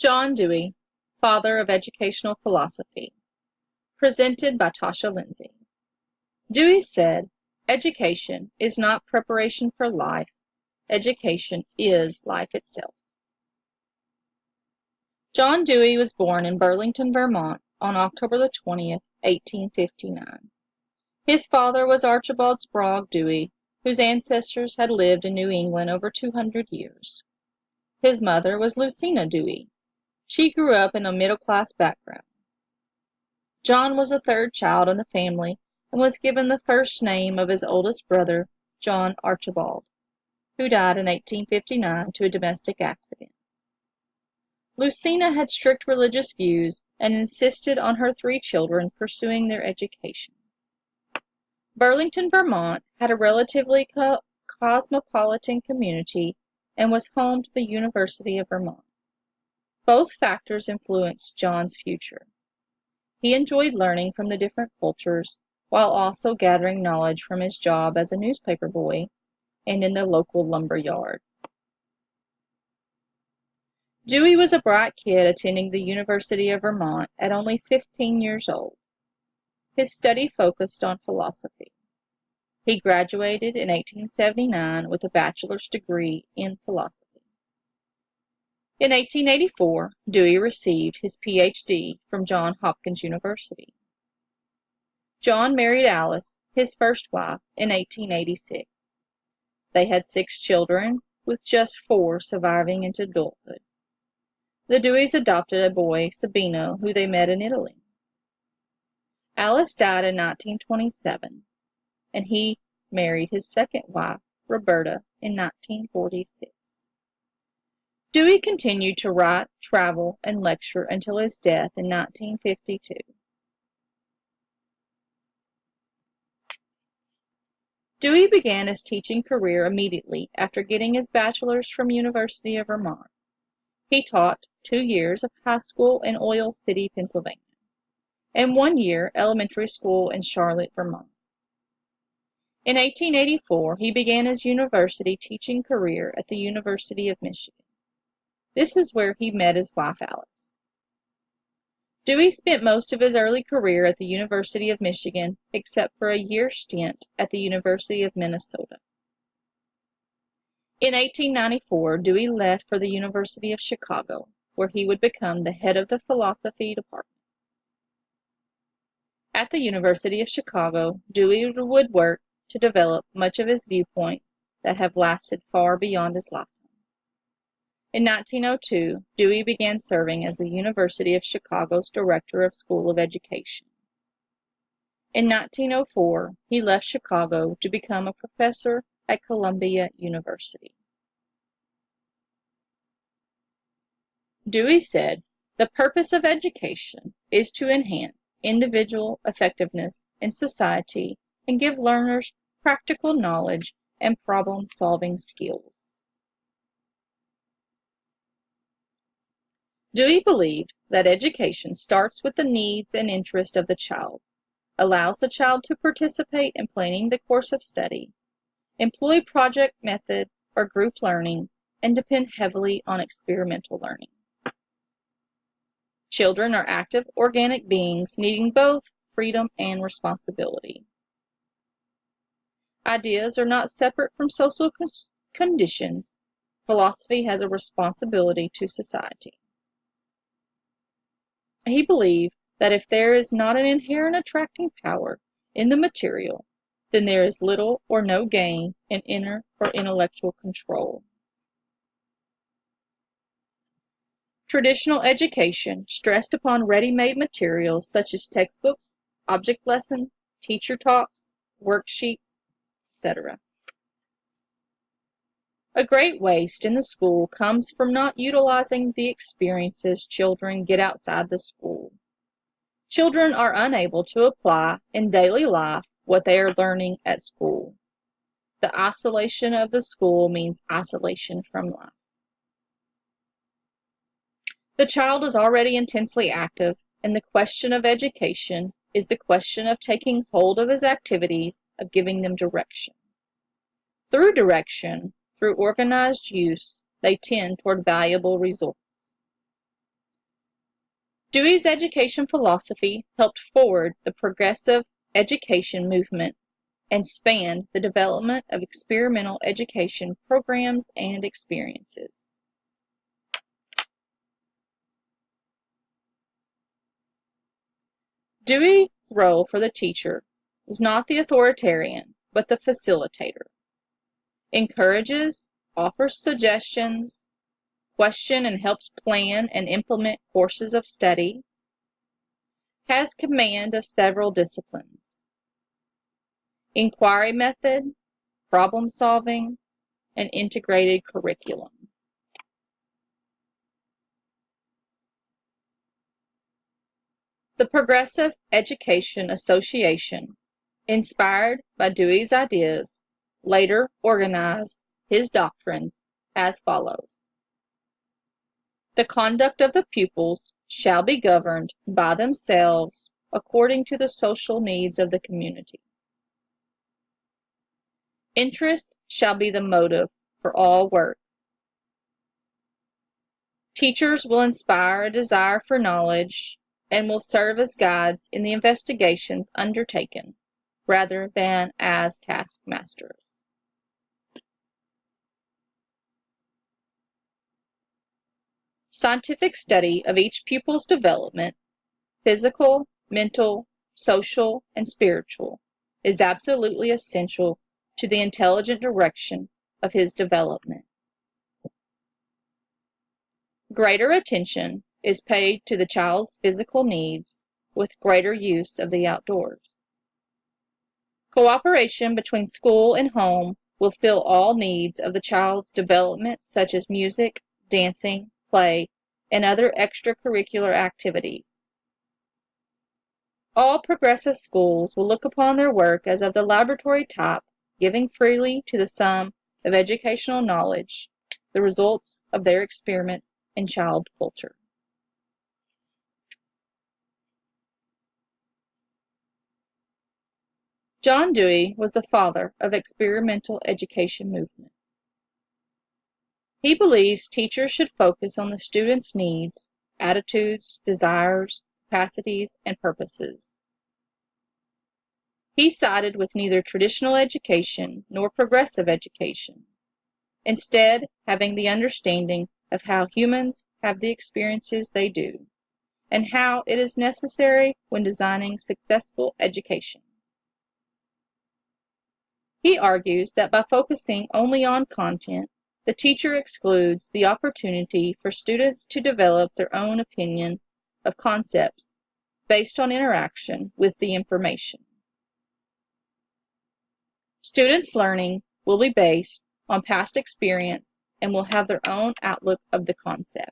John Dewey, Father of Educational Philosophy, presented by Tasha Lindsay. Dewey said, "Education is not preparation for life. Education is life itself." John Dewey was born in Burlington, Vermont on October the 20th, 1859. His father was Archibald Sprague Dewey, whose ancestors had lived in New England over 200 years. His mother was Lucina Dewey. She grew up in a middle-class background. John was the third child in the family and was given the first name of his oldest brother, John Archibald, who died in 1859 to a domestic accident. Lucina had strict religious views and insisted on her three children pursuing their education. Burlington, Vermont had a relatively cosmopolitan community and was home to the University of Vermont. Both factors influenced John's future. He enjoyed learning from the different cultures while also gathering knowledge from his job as a newspaper boy and in the local lumber yard. Dewey was a bright kid attending the University of Vermont at only 15 years old. His study focused on philosophy. He graduated in 1879 with a bachelor's degree in philosophy. In 1884, Dewey received his Ph.D. from Johns Hopkins University. John married Alice, his first wife, in 1886. They had 6 children, with just 4 surviving into adulthood. The Deweys adopted a boy, Sabino, who they met in Italy. Alice died in 1927, and he married his second wife, Roberta, in 1946. Dewey continued to write, travel, and lecture until his death in 1952. Dewey began his teaching career immediately after getting his bachelor's from University of Vermont. He taught 2 years of high school in Oil City, Pennsylvania, and 1 year elementary school in Charlotte, Vermont. In 1884, he began his university teaching career at the University of Michigan. This is where he met his wife, Alice. Dewey spent most of his early career at the University of Michigan, except for a year stint at the University of Minnesota. In 1894, Dewey left for the University of Chicago, where he would become the head of the philosophy department. At the University of Chicago, Dewey would work to develop much of his viewpoints that have lasted far beyond his lifetime. In 1902, Dewey began serving as the University of Chicago's Director of School of Education. In 1904, he left Chicago to become a professor at Columbia University. Dewey said, "The purpose of education is to enhance individual effectiveness in society and give learners practical knowledge and problem-solving skills." Dewey believed that education starts with the needs and interests of the child, allows the child to participate in planning the course of study, employ project method or group learning, and depend heavily on experimental learning. Children are active, organic beings needing both freedom and responsibility. Ideas are not separate from social conditions. Philosophy has a responsibility to society. He believed that if there is not an inherent attracting power in the material, then there is little or no gain in inner or intellectual control. Traditional education stressed upon ready-made materials such as textbooks, object lessons, teacher talks, worksheets, etc. A great waste in the school comes from not utilizing the experiences children get outside the school. Children are unable to apply in daily life what they are learning at school. The isolation of the school means isolation from life. The child is already intensely active, and the question of education is the question of taking hold of his activities, of giving them direction. Through direction, through organized use, they tend toward valuable results. Dewey's education philosophy helped forward the progressive education movement and spanned the development of experimental education programs and experiences. Dewey's role for the teacher is not the authoritarian, but the facilitator. Encourages, offers suggestions, questions and helps plan and implement courses of study, has command of several disciplines, inquiry method, problem solving, and integrated curriculum. The Progressive Education Association, inspired by Dewey's ideas, later organized his doctrines as follows. The conduct of the pupils shall be governed by themselves according to the social needs of the community. Interest shall be the motive for all work. Teachers will inspire a desire for knowledge and will serve as guides in the investigations undertaken, rather than as taskmasters. Scientific study of each pupil's development, physical, mental, social, and spiritual, is absolutely essential to the intelligent direction of his development. Greater attention is paid to the child's physical needs with greater use of the outdoors. Cooperation between school and home will fill all needs of the child's development, such as music, dancing, play, and other extracurricular activities. All progressive schools will look upon their work as of the laboratory type, giving freely to the sum of educational knowledge, the results of their experiments in child culture. John Dewey was the father of experimental education movement. He believes teachers should focus on the student's needs, attitudes, desires, capacities, and purposes. He sided with neither traditional education nor progressive education, instead having the understanding of how humans have the experiences they do, and how it is necessary when designing successful education. He argues that by focusing only on content, the teacher excludes the opportunity for students to develop their own opinion of concepts based on interaction with the information. Students' learning will be based on past experience and will have their own outlook of the concept.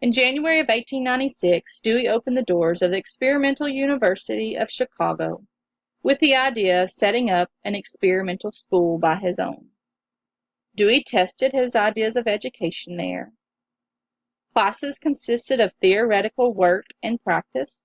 In January of 1896, Dewey opened the doors of the Experimental University of Chicago with the idea of setting up an experimental school by his own. Dewey tested his ideas of education there. Classes consisted of theoretical work and practice.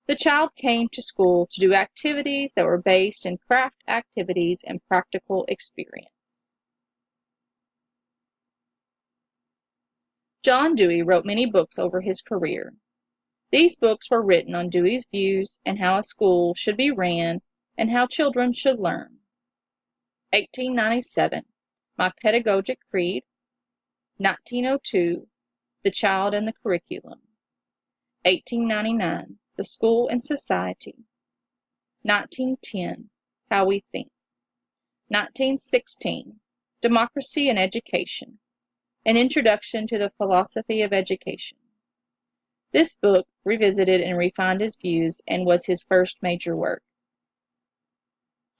The child came to school to do activities that were based in craft activities and practical experience. John Dewey wrote many books over his career. These books were written on Dewey's views and how a school should be ran and how children should learn. 1897, My Pedagogic Creed. 1902, The Child and the Curriculum. 1899, The School and Society. 1910, How We Think. 1916, Democracy and Education. An Introduction to the Philosophy of Education. This book revisited and refined his views and was his first major work.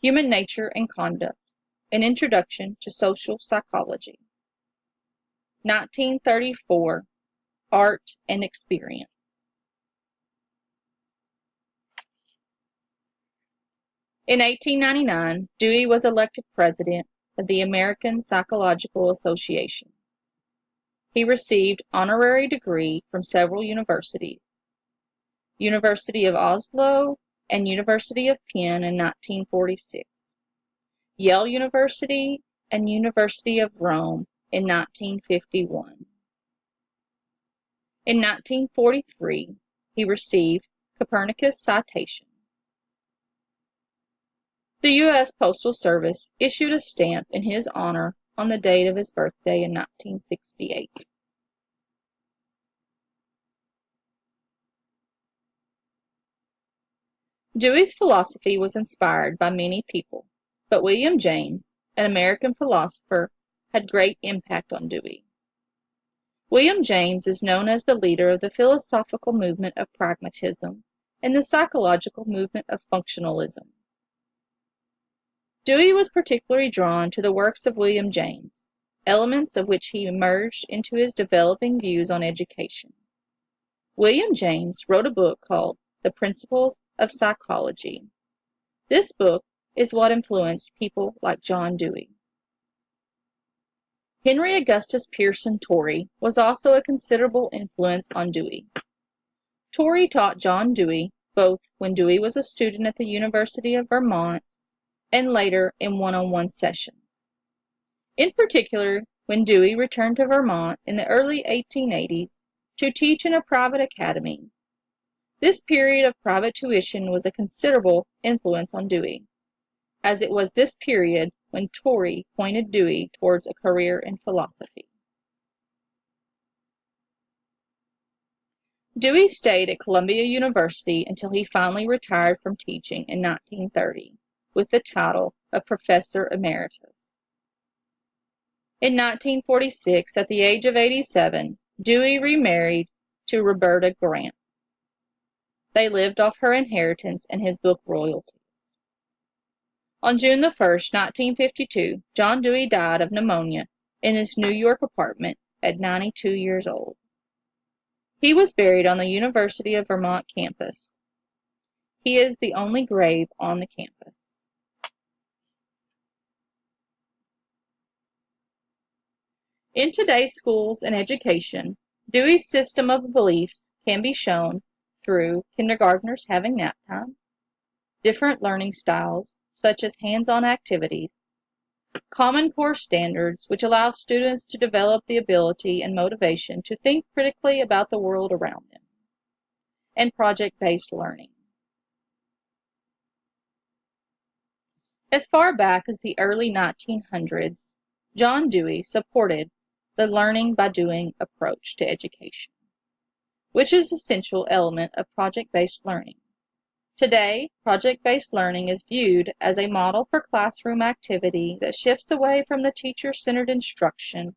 Human Nature and Conduct. An Introduction to Social Psychology. 1934, Art and Experience. In 1899, Dewey was elected president of the American Psychological Association. He received honorary degree from several universities, University of Oslo and University of Penn in 1946, Yale University and University of Rome in 1951. In 1943, he received Copernicus citation. The U.S. Postal Service issued a stamp in his honor on the date of his birthday in 1968. Dewey's philosophy was inspired by many people, but William James, an American philosopher, had great impact on Dewey. William James is known as the leader of the philosophical movement of pragmatism and the psychological movement of functionalism. Dewey was particularly drawn to the works of William James, elements of which he merged into his developing views on education. William James wrote a book called The Principles of Psychology. This book is what influenced people like John Dewey. Henry Augustus Pearson Torrey was also a considerable influence on Dewey. Torrey taught John Dewey both when Dewey was a student at the University of Vermont and later in one-on-one sessions. In particular, when Dewey returned to Vermont in the early 1880s to teach in a private academy. This period of private tuition was a considerable influence on Dewey, as it was this period when Torrey pointed Dewey towards a career in philosophy. Dewey stayed at Columbia University until he finally retired from teaching in 1930 with the title of Professor Emeritus. In 1946, at the age of 87, Dewey remarried to Roberta Grant. They lived off her inheritance and his book royalties. On June 1, 1952, John Dewey died of pneumonia in his New York apartment at 92 years old. He was buried on the University of Vermont campus. He is the only grave on the campus. In today's schools and education, Dewey's system of beliefs can be shown through kindergartners having nap time, different learning styles, such as hands-on activities, Common Core standards, which allow students to develop the ability and motivation to think critically about the world around them, and project-based learning. As far back as the early 1900s, John Dewey supported the learning by doing approach to education, which is an essential element of project-based learning. Today, project-based learning is viewed as a model for classroom activity that shifts away from the teacher-centered instruction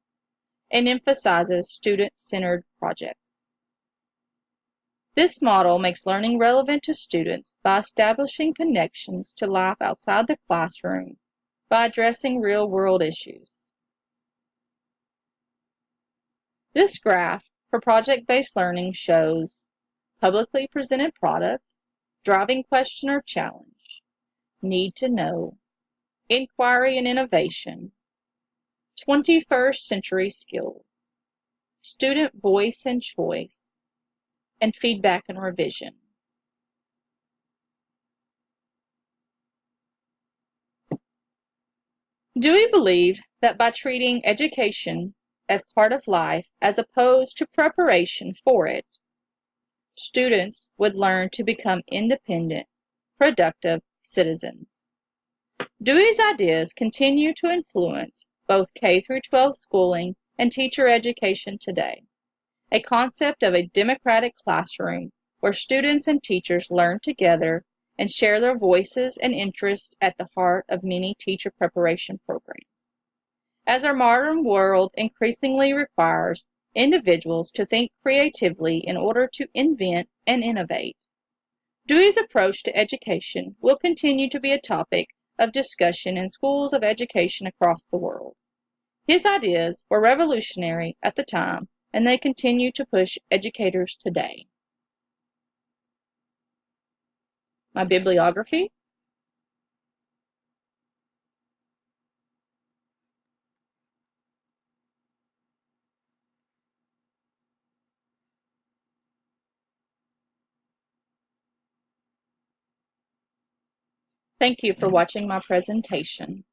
and emphasizes student-centered projects. This model makes learning relevant to students by establishing connections to life outside the classroom by addressing real-world issues. This graph for project-based learning shows publicly presented product, driving question or challenge, need to know, inquiry and innovation, 21st century skills, student voice and choice, and feedback and revision. Dewey believed that by treating education as part of life as opposed to preparation for it, students would learn to become independent, productive citizens. Dewey's ideas continue to influence both K-12 schooling and teacher education today. A concept of a democratic classroom where students and teachers learn together and share their voices and interests at the heart of many teacher preparation programs. As our modern world increasingly requires individuals to think creatively in order to invent and innovate, Dewey's approach to education will continue to be a topic of discussion in schools of education across the world. His ideas were revolutionary at the time, and they continue to push educators today. My bibliography. Thank you for watching my presentation.